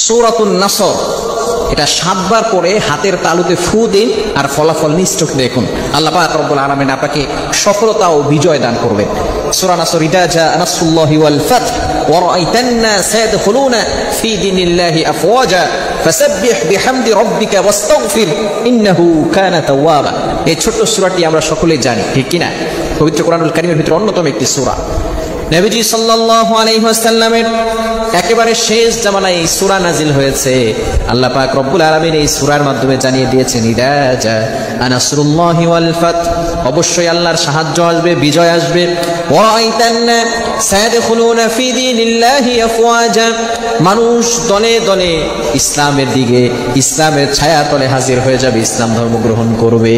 সূরাতুন নাসর, এটা 7 বার পরে হাতের তালুতে ফু দিন আর ফলাফল নিশ্চয় দেখুন। আল্লাহ পাক রব্বুল আলামিন আপনাকে সফলতা ও বিজয় দান করবেন। সূরা নাসর, ইদা জা নাসরুল্লাহি ওয়াল ফাত ওয়া রাআইতান নাস ইয়াদখুলুনা ফি দীনিল্লাহি আফওয়াজা ফাসাব্বিহ বিহামদি রাব্বিকা ওয়াস্তাগফির ইন্নাহু কানা তাওয়াবা। এই ছোট্ট সূরাটি আমরা সকলেই জানি, ঠিক কি না? পবিত্র কোরআনুল কারীমের ভিতরে অন্যতম একটি সূরা। নবীজি সাল্লাল্লাহু আলাইহি ওয়াসাল্লামের একেবারে শেষ জামানায় এই সূরা নাজিল হয়েছে। আল্লাহ পাক রব্বুল আলামিন এই সূরার মাধ্যমে জানিয়ে দিয়েছেন, ইদা জা নাসরুল্লাহি ওয়াল ফাত, অবশ্যই আল্লাহর সাহায্য আসবে, বিজয় আসবে। ওয়া রাআইতান নাস সায়াদখুলুনা ফি দীনিল্লাহি আফওয়াজা, মানুষ দলে দলে ইসলামের দিকে, ইসলামের ছায়াতলে হাজির হয়ে যাবে, ইসলাম ধর্ম গ্রহণ করবে।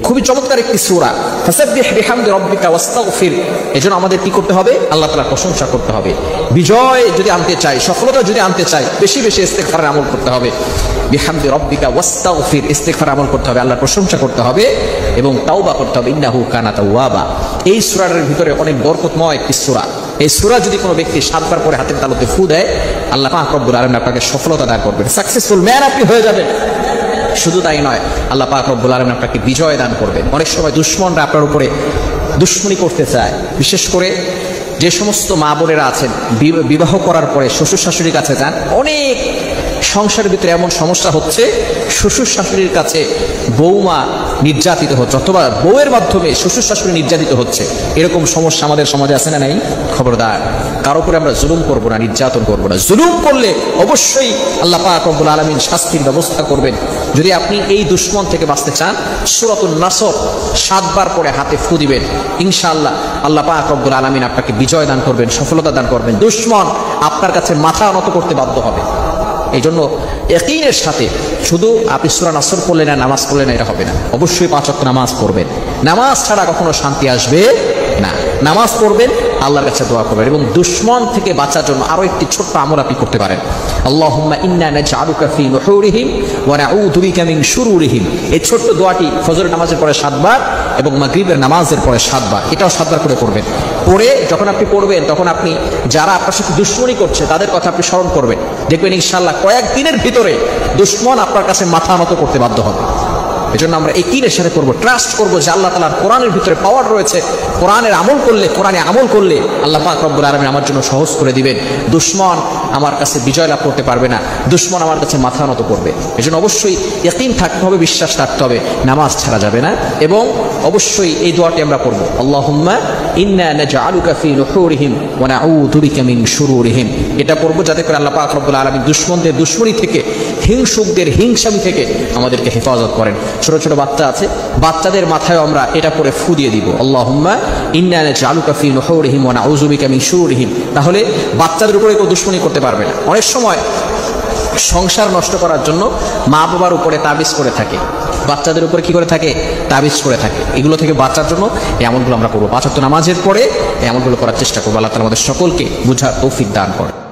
খুবই চমৎকার একটি সূরা। ফাসাব্বিহ বিহামদি রাব্বিকা ওয়াস্তাগফির। এজন্য আমাদের কি করতে হবে? আল্লাহ তাআলার প্রশংসা করতে হবে। বিজয় যদি আনতে চাই, সফলতা যদি আনতে চাই, বেশি বেশি ইস্তিগফারের আমল করতে হবে। বিহামদি রাব্বিকা ওয়াস্তাগফির, ইস্তিগফার আমল করতে হবে, আল্লাহর প্রশংসা করতে হবে এবং তাওবা করতে হবে। ইন্নাহু কানা তাওয়াবা। এই সূরার ভিতরে অনেক বরকতময় একটি সূরা। এই সূরা যদি কোনো ব্যক্তি 7 বার পরে হাতের তালুতে ফু দেয়, আল্লাহ পাক রব্বুল আলামিন আপনাকে সফলতা দান করবেন, সাকসেসফুল ম্যান আপনি হয়ে যাবেন। শুধু তাই নয়, আল্লাহ পাক রব্বুল আলামিন আপনাকে বিজয় দান করবেন। অনেক সময় দুশমনরা আপনার উপরে দুশমনি করতে চায়, বিশেষ করে যে সমস্ত মা বোনেরা আছেন বিবাহ করার পরে শ্বশুর শাশুড়ির কাছে যান, অনেক সংসারের ভিতরে এমন সমস্যা হচ্ছে, শ্বশুর শাশুড়ির কাছে বৌমা নির্যাতিত হচ্ছে অথবা বউয়ের মাধ্যমে শ্বশুর শাশুড়ি নির্যাতিত হচ্ছে। এরকম সমস্যা আমাদের সমাজে আছে না নাই? খবরদার, কারো উপরে আমরা জুলুম করবো না, নির্যাতন করবো না। জুলুম করলে অবশ্যই আল্লাহ পাক রব্বুল আলামিন শাস্তির ব্যবস্থা করবেন। যদি আপনি এই দুশমন থেকে বাঁচতে চান, সূরাতুন নাসর 7 বার পরে হাতে ফু দিবেন, ইনশাআল্লাহ আল্লাহ পাক রব্বুল আলামিন আপনাকে বিজয় দান করবেন, সফলতা দান করবেন। দুশমন আপনার কাছে মাথা নত করতে বাধ্য হবে। এই জন্য ইয়াকিনের সাথে শুধু আপনি সূরা নাসর পড়লেন না, নামাজ পড়লেন না, এটা হবে না। অবশ্যই 5 ওয়াক্ত নামাজ পড়বেন। নামাজ ছাড়া কখনো শান্তি আসবে না। নামাজ পড়বেন, আল্লাহর কাছে দোয়া করবেন এবং দুশমন থেকে বাঁচার জন্য আরো একটি ছোট্ট আমল আপনি করতে পারেন। আল্লাহুম্মা ইন্না নাজআলুকা ফি নুহুরিহিম ওয়া নাউযু বিকা মিন শুরুরিহিম। এই ছোট্ট দোয়াটি ফজরের নামাজের পরে 7 বার এবং মাগরিবের নামাজের পরে 7 বার, এটাও 7 বার করে পড়বেন। পড়ে যখন আপনি পড়বেন, তখন আপনি যারা আপনার সাথে দুশমনি করছে তাদের কথা আপনি স্মরণ করবেন। দেখবেন ইনশাআল্লাহ কয়েকদিনের ভিতরে দুশমন আপনার কাছে মাথা নত করতে বাধ্য হবে। এজন্য আমরা ইয়াকিনের সাথে করব, ট্রাস্ট করব যে আল্লাহ তাআলার কোরআনের ভিতরে পাওয়ার রয়েছে। কোরআনের আমল করলে, কোরআনে আমল করলে আল্লাহ পাক রব্বুল আলামিন আমার জন্য সহজ করে দিবেন। দুশমন আমার কাছে বিজয় লাভ করতে পারবে না, দুশমন আমার কাছে মাথা নত করবে। এজন্য অবশ্যই ইয়াকিন থাকতে হবে, বিশ্বাস থাকতে হবে, নামাজ ছাড়া যাবে না। এবং অবশ্যই এই দোয়াটি আমরা পড়ব, আল্লাহুম্মা ইন্না নাজআলুকা ফি নুহুরিহিম ওয়া নাউযু বিকা মিন শুরুরিহিম। এটা পড়ব যাতে করে আল্লাহ পাক রব্বুল আলামিন দুশমনদের দুশমনি থেকে, হিংসুকদের হিংসামি থেকে আমাদেরকে হেফাজত করেন। ছোট ছোট বাচ্চা আছে, বাচ্চাদের মাথায় আমরা এটা পরে ফু দিয়ে দিব, আল্লাহুম্মা ইন্না নাজআলুকা ফি নুহুরিহিম ওয়া নাউযু বিকা মিন শুরুরিহিম। তাহলে বাচ্চাদের উপরে কেউ দুশমনি করতে পারবে না। অনেক সময় সংসার নষ্ট করার জন্য মা বাবার উপরে তাবিজ করে থাকে, বাচ্চাদের উপরে কি করে থাকে? তাবিজ করে থাকে। এগুলো থেকে বাঁচার জন্য এই আমলগুলো আমরা করবো। 5 ওয়াক্ত নামাজের পরে এই আমলগুলো করার চেষ্টা করবো। আল্লাহ তাআলা আমাদের সকলকে বুঝার তৌফিক দান করেন।